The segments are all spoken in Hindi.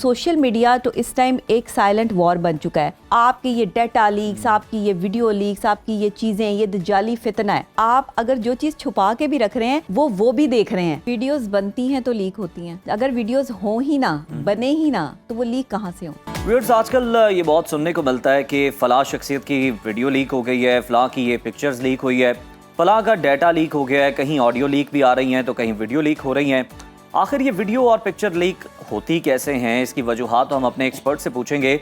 सोशल मीडिया तो इस टाइम एक साइलेंट वॉर बन चुका है। आपकी ये डाटा लीक्स, आपकी ये वीडियो लीक्स, आपकी ये चीजें, ये दजाली फितना है। आप अगर जो चीज छुपा के भी रख रहे हैं वो भी देख रहे हैं। वीडियोस बनती हैं तो लीक होती हैं, अगर वीडियोस हो ही ना, बने ही ना, तो वो लीक कहाँ से हो। व्यूअर्स, आजकल ये बहुत सुनने को मिलता है कि फलां शख्सियत की वीडियो लीक हो गई है, फलां की ये पिक्चर्स लीक हुई है, फलां का डाटा लीक हो गया है, कहीं ऑडियो लीक भी आ रही हैं तो कहीं वीडियो लीक हो रही हैं। आखिर ये वीडियो और पिक्चर लीक होती कैसे हैं, इसकी वजूहात तो हम अपने एक्सपर्ट से पूछेंगे।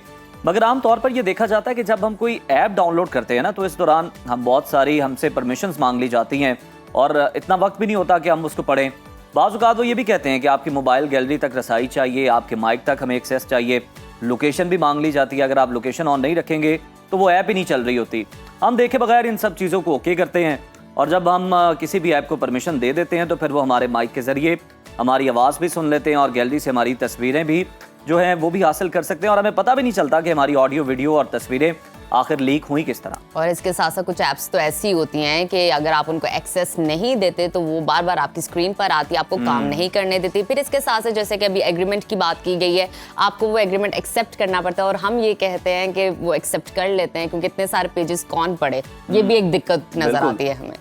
मगर आमतौर पर यह देखा जाता है कि जब हम कोई ऐप डाउनलोड करते हैं ना, तो इस दौरान हम बहुत सारी हमसे परमिशंस मांग ली जाती हैं और इतना वक्त भी नहीं होता कि हम उसको पढ़ें। बाज़ औक़ात वो ये भी कहते हैं कि आपकी मोबाइल गैलरी तक रसाई चाहिए, आपके माइक तक हमें एक्सेस चाहिए, लोकेशन भी मांग ली जाती है। अगर आप लोकेशन ऑन नहीं रखेंगे तो वो ऐप ही नहीं चल रही होती। हम देखे बगैर इन सब चीज़ों को ओके करते हैं और जब हम किसी भी ऐप को परमिशन दे देते हैं तो फिर वो हमारे माइक के ज़रिए हमारी आवाज़ भी सुन लेते हैं और गैलरी से हमारी तस्वीरें भी जो हैं वो भी हासिल कर सकते हैं और हमें पता भी नहीं चलता कि हमारी ऑडियो, वीडियो और तस्वीरें आखिर लीक हुई किस तरह। और इसके साथ साथ कुछ ऐप्स तो ऐसी होती हैं कि अगर आप उनको एक्सेस नहीं देते तो वो बार बार आपकी स्क्रीन पर आती है, आपको काम नहीं करने देती। फिर इसके साथ साथ जैसे कि अभी एग्रीमेंट की बात की गई है, आपको वो एग्रीमेंट एक्सेप्ट करना पड़ता है और हम ये कहते हैं कि वो एक्सेप्ट कर लेते हैं क्योंकि इतने सारे पेजेस कौन पढ़े, ये भी एक दिक्कत नजर आती है हमें।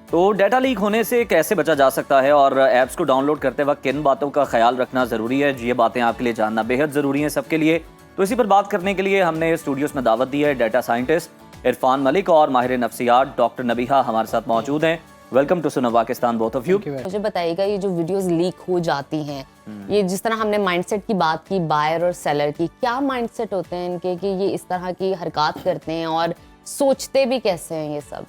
तो डाटा लीक होने से कैसे बचा जा सकता है और ऐप्स को डाउनलोड करते वक्त किन बातों का ख्याल रखना ज़रूरी है, ये बातें आपके लिए जानना बेहद ज़रूरी है सबके लिए। तो इसी पर बात करने के लिए हमने स्टूडियोज़ में दावत दी है डाटा साइंटिस्ट इरफान मलिक और माहिर नफ्सियात डॉक्टर नबीहा हमारे साथ मौजूद हैं। वेलकम टू सुनो पाकिस्तान बोथ ऑफ यू। मुझे बताइएगा, ये जो वीडियोस लीक हो जाती हैं, ये जिस तरह हमने माइंडसेट की बात की बायर और सेलर की, क्या माइंडसेट होते हैं इनके कि ये इस तरह की हरकत करते हैं और सोचते भी कैसे हैं, ये सब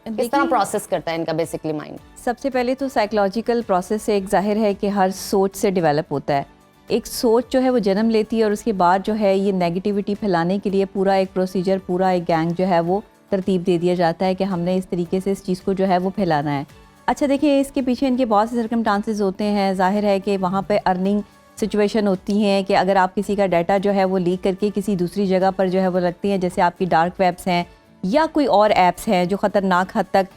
किस तरह प्रोसेस करता है इनका बेसिकली माइंड? सबसे पहले तो साइकोलॉजिकल प्रोसेस से एक जाहिर है कि हर सोच से डेवलप होता है। एक सोच जो है वो जन्म लेती है और उसके बाद जो है ये नेगेटिविटी फैलाने के लिए पूरा एक प्रोसीजर, पूरा एक गैंग जो है वो तरतीब दे दिया जाता है कि हमने इस तरीके से इस चीज़ को जो है वो फैलाना है। अच्छा देखिए, इसके पीछे इनके बहुत से सर्कमस्टांसेस होते हैं। जाहिर है कि वहाँ पे अर्निंग सिचुएशन होती हैं कि अगर आप किसी का डाटा जो है वो लीक करके किसी दूसरी जगह पर जो है वो रखती हैं, जैसे आपकी डार्क वेब्स हैं या कोई और ऐप्स हैं जो ख़तरनाक हद तक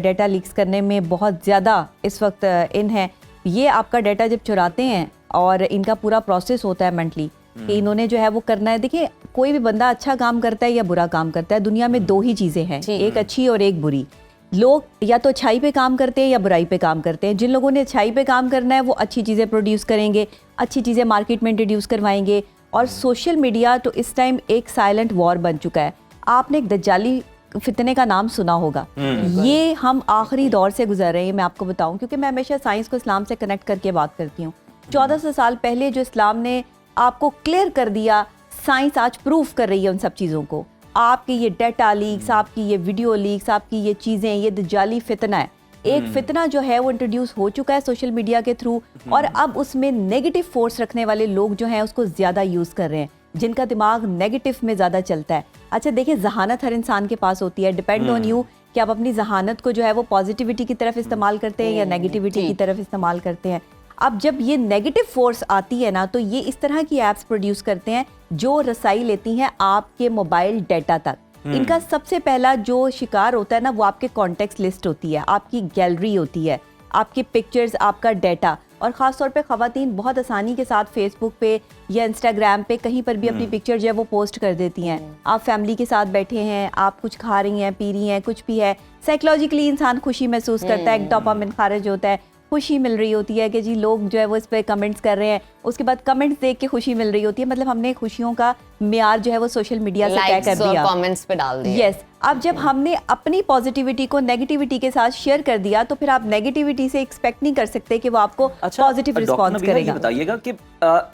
डाटा लीक्स करने में बहुत ज़्यादा इस वक्त इन है। ये आपका डाटा जब चुराते हैं और इनका पूरा प्रोसेस होता है मेंटली कि इन्होंने जो है वो करना है। देखिए, कोई भी बंदा अच्छा काम करता है या बुरा काम करता है, दुनिया में दो ही चीज़ें हैं, एक अच्छी और एक बुरी। लोग या तो अच्छाई पे काम करते हैं या बुराई पे काम करते हैं। जिन लोगों ने अच्छाई पे काम करना है वो अच्छी चीज़ें प्रोड्यूस करेंगे, अच्छी चीज़ें मार्केट में इंट्रोड्यूस करवाएंगे। और सोशल मीडिया तो इस टाइम एक साइलेंट वॉर बन चुका है। आपने एक दज्जाली फितने का नाम सुना होगा। ये हम आखिरी दौर से गुजर रहे हैं। मैं आपको बताऊं, क्योंकि मैं हमेशा साइंस को इस्लाम से कनेक्ट करके बात करती हूँ। 1400 साल पहले जो इस्लाम ने आपको क्लियर कर दिया, साइंस आज प्रूफ कर रही है उन सब चीज़ों को। आपकी ये डाटा लीक्स, आपकी ये वीडियो लीक्स, आपकी ये चीज़ें, ये दज्जाली फितना है। एक फितना जो है वो इंट्रोड्यूस हो चुका है सोशल मीडिया के थ्रू और अब उसमें नेगेटिव फोर्स रखने वाले लोग जो हैं उसको ज़्यादा यूज़ कर रहे हैं, जिनका दिमाग नेगेटिव में ज़्यादा चलता है। अच्छा देखिए, जहानत हर इंसान के पास होती है। डिपेंड ऑन यू कि आप अपनी जहानत को जो है वो पॉजिटिविटी की तरफ इस्तेमाल करते हैं या नेगेटिविटी की तरफ इस्तेमाल करते हैं। अब जब ये नेगेटिव फोर्स आती है ना, तो ये इस तरह की एप्स प्रोड्यूस करते हैं जो रसाई लेती हैं आपके मोबाइल डाटा तक। इनका सबसे पहला जो शिकार होता है ना, वो आपके कॉन्टेक्स्ट लिस्ट होती है, आपकी गैलरी होती है, आपकी पिक्चर्स, आपका डाटा। और ख़ास तौर पे ख़वातीन बहुत आसानी के साथ फेसबुक पे या इंस्टाग्राम पे कहीं पर भी अपनी पिक्चर जो है वो पोस्ट कर देती हैं। आप फैमिली के साथ बैठे हैं, आप कुछ खा रही हैं, पी रही हैं, कुछ भी है, साइकोलॉजिकली इंसान खुशी महसूस करता है, एक डोपामिन खारिज होता है, खुशी मिल रही होती है कि जी लोग जो है वो इस पर कमेंट्स कर रहे हैं। उसके बाद कमेंट्स देख के खुशी मिल रही होती है, मतलब हमने खुशियों का मियार जो है वो सोशल मीडिया से तय कर दिया, कमेंट्स पे डाल दिया। यस, अब जब हमने अपनी पॉजिटिविटी को नेगेटिविटी के साथ शेयर कर दिया तो फिर आप नेगेटिविटी से एक्सपेक्ट नहीं कर सकते कि वो आपको पॉजिटिव रिस्पॉन्स करेगा। बताइएगा कि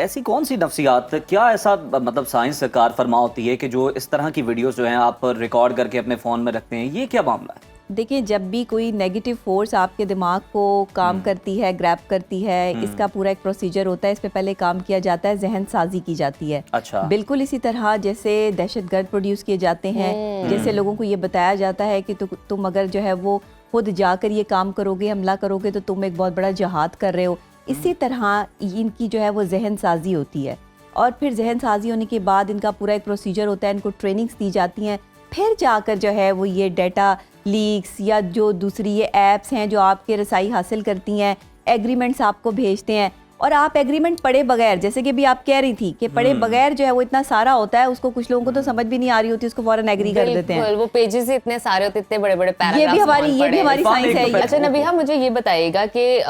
ऐसी कौन सी नफ्सियात, क्या ऐसा मतलब साइंस कार फरमा होती है कि जो इस तरह की वीडियोस जो हैं आप रिकॉर्ड करके अपने फ़ोन में रखते हैं, ये क्या मामला है? देखिए, जब भी कोई नेगेटिव फोर्स आपके दिमाग को काम करती है, ग्रैब करती है, इसका पूरा एक प्रोसीजर होता है। इस पे पहले काम किया जाता है, जहन साजी की जाती है। अच्छा। बिल्कुल इसी तरह जैसे दहशतगर्द प्रोड्यूस किए जाते हैं, जैसे लोगों को ये बताया जाता है कि तुम अगर जो है वो खुद जाकर ये काम करोगे, हमला करोगे, तो तुम एक बहुत बड़ा जहाद कर रहे हो। इसी तरह इनकी जो है वो जहन साजी होती है और फिर जहन साजी होने के बाद इनका पूरा एक प्रोसीजर होता है, इनको ट्रेनिंग्स दी जाती हैं, फिर जाकर जो है वो ये डाटा लीक्स या जो दूसरी ये ऐप्स हैं जो आपके रसाई हासिल करती हैं, एग्रीमेंट्स आपको भेजते हैं, और आप एग्रीमेंट पढ़े बगैर, जैसे कि भी आप कह रही थी कि पढ़े बगैर जो है वो इतना सारा होता है, उसको कुछ लोगों को तो समझ भी नहीं आ रही होती, उसको फौरन एग्री कर देते हैं। बिल्कुल, वो पेजेस ही इतने सारे होते, इतने बड़े बड़े पैराग्राफ। ये भी हमारी साइंस है। अच्छा नबीहा, मुझे ये बताइएगा कि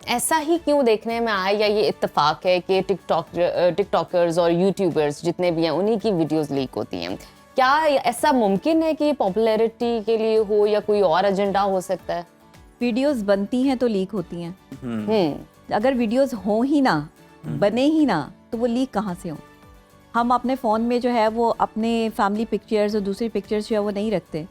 ऐसा ही क्यों देखने में आया, या ये इत्तेफाक है कि टिकटॉकर्स और यूट्यूबर्स जितने भी हैं उन्हीं की वीडियोस लीक होती हैं? क्या ऐसा मुमकिन है कि पॉपुलैरिटी के लिए हो या कोई और एजेंडा हो सकता है? वीडियोस बनती हैं तो लीक होती हैं। अगर वीडियोस हो ही ना, बने ही ना, तो वो लीक कहाँ से हो? हम अपने फ़ोन में जो है वो अपने फैमिली पिक्चर्स और दूसरी पिक्चर्स जो है वो नहीं रखते,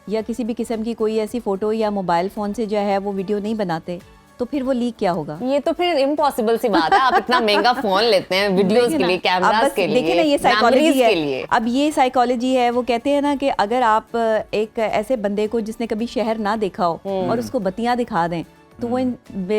या किसी भी किस्म की कोई ऐसी फ़ोटो या मोबाइल फ़ोन से जो है वो वीडियो नहीं बनाते, तो फिर वो लीक क्या होगा? ये तो फिर इम्पॉसिबल सी बात है। आप इतना महंगा फोन लेते हैं वीडियोस के लिए, कैमरास के लिए, देखिए ना, ये साइकोलॉजी memories है। के लिए। अब ये साइकोलॉजी है, वो कहते हैं ना कि अगर आप एक ऐसे बंदे को जिसने कभी शहर ना देखा हो और उसको बत्तियां दिखा दें, तो वो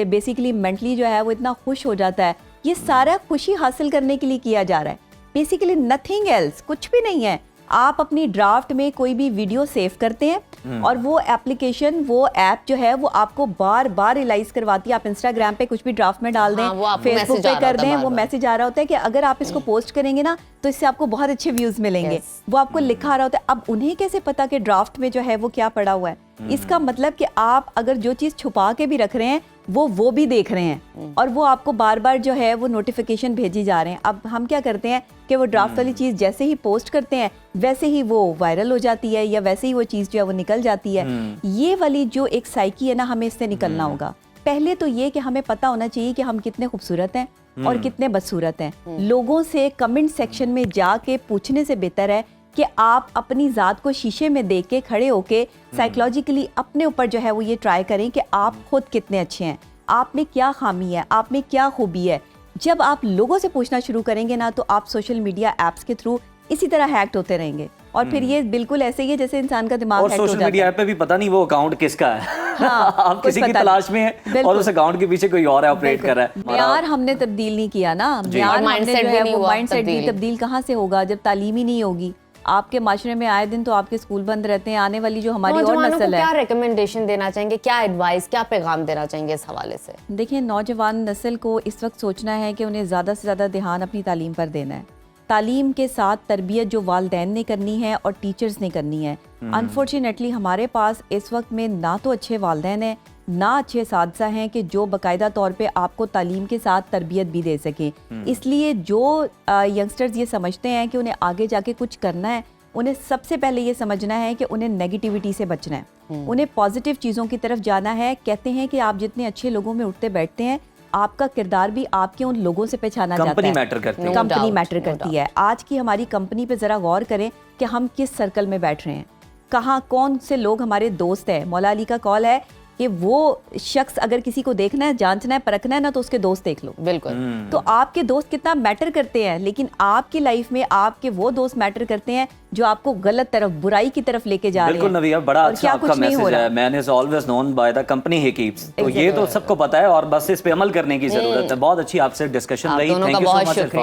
बेसिकली मेंटली जो है वो इतना खुश हो जाता है। ये सारा खुशी हासिल करने के लिए किया जा रहा है, बेसिकली नथिंग एल्स, कुछ भी नहीं है। आप अपनी ड्राफ्ट में कोई भी वीडियो सेव करते हैं और वो एप्लीकेशन, वो ऐप जो है वो आपको बार बार रियलाइज करवाती है। आप इंस्टाग्राम पे कुछ भी ड्राफ्ट में डाल दें, फेसबुक पे कर दें, वो मैसेज आ रहा होता है कि अगर आप इसको पोस्ट करेंगे ना तो इससे आपको बहुत अच्छे व्यूज मिलेंगे। वो आपको लिखा रहा होता है। अब उन्हें कैसे पता कि ड्राफ्ट में जो है वो क्या पड़ा हुआ है? इसका मतलब कि आप अगर जो चीज छुपा के भी रख रहे हैं वो भी देख रहे हैं और वो आपको बार बार जो है वो नोटिफिकेशन भेजी जा रहे हैं। अब हम क्या करते हैं कि वो ड्राफ्ट वाली चीज जैसे ही पोस्ट करते हैं वैसे ही वो वायरल हो जाती है, या वैसे ही वो चीज जो है वो निकल जाती है। ये वाली जो एक साइकी है ना, हमें इससे निकलना होगा। पहले तो ये कि हमें पता होना चाहिए कि हम कितने खूबसूरत हैं और कितने बदसूरत हैं। लोगों से कमेंट सेक्शन में जाके पूछने से बेहतर है कि आप अपनी ज़ात को शीशे में देख के खड़े होके साइकोलॉजिकली अपने ऊपर जो है वो ये ट्राई करें कि आप खुद कितने अच्छे हैं, आप में क्या खामी है, आप में क्या खूबी है। जब आप लोगों से पूछना शुरू करेंगे ना, तो आप सोशल मीडिया एप्स के थ्रू इसी तरह हैक्ड होते रहेंगे और फिर ये बिल्कुल ऐसे ही है जैसे इंसान का दिमाग हैक हो जाता है। सोशल मीडिया ऐप पे भी पता नहीं वो अकाउंट किसका है। हाँ, आप किसी की तलाश में हैं और उस अकाउंट के पीछे कोई और ऑपरेट कर रहा है। म्यार हमने तब्दील नहीं किया ना, म्यार हमने जो है वो माइंडसेट भी तब्दील कहाँ से होगा जब तालीम ही नहीं होगी। आपके माशरे में आए दिन तो आपके स्कूल बंद रहते हैं। आने वाली जो हमारी और नस्ल है, क्या रिकमेंडेशन देना चाहेंगे, क्या एडवाइस, क्या पैगाम देना चाहेंगे इस हवाले से? देखिए, नौजवान नस्ल को इस वक्त सोचना है कि उन्हें ज़्यादा से ज़्यादा ध्यान अपनी तालीम पर देना है। तालीम के साथ तरबियत जो वालिदैन ने करनी है और टीचर्स ने करनी है। अनफॉर्चुनेटली हमारे पास इस वक्त में ना तो अच्छे वालिदैन हैं, ना अच्छे असातिज़ा हैं कि जो बाकायदा तौर पे आपको तालीम के साथ तरबियत भी दे सकें। इसलिए जो यंगस्टर्स ये समझते हैं कि उन्हें आगे जाके कुछ करना है, उन्हें सबसे पहले ये समझना है कि उन्हें नेगेटिविटी से बचना है, उन्हें पॉजिटिव चीज़ों की तरफ जाना है। कहते हैं कि आप जितने अच्छे लोगों में उठते बैठते हैं, आपका किरदार भी आपके उन लोगों से पहचाना जाता है। कंपनी मैटर करती है। कंपनी मैटर करती है। आज की हमारी कंपनी पे ज़रा गौर करें कि हम किस सर्कल में बैठ रहे हैं, कहाँ कौन से लोग हमारे दोस्त हैं। मौला अली का कॉल है कि वो शख्स अगर किसी को देखना है, जांचना है, परखना है ना, तो उसके दोस्त देख लो। बिल्कुल। तो आपके दोस्त कितना मैटर करते हैं, लेकिन आपकी लाइफ में आपके वो दोस्त मैटर करते हैं जो आपको गलत तरफ, बुराई की तरफ लेके जा रहे हैं। बिल्कुल नबीहा, बड़ा अच्छा आपका मैसेज है। Man is always known by the company he keeps. तो ये तो सबको पता है और बस इस पे अमल करने की जरूरत है। बहुत अच्छी आपसे डिस्कशन रही। Thank you so much.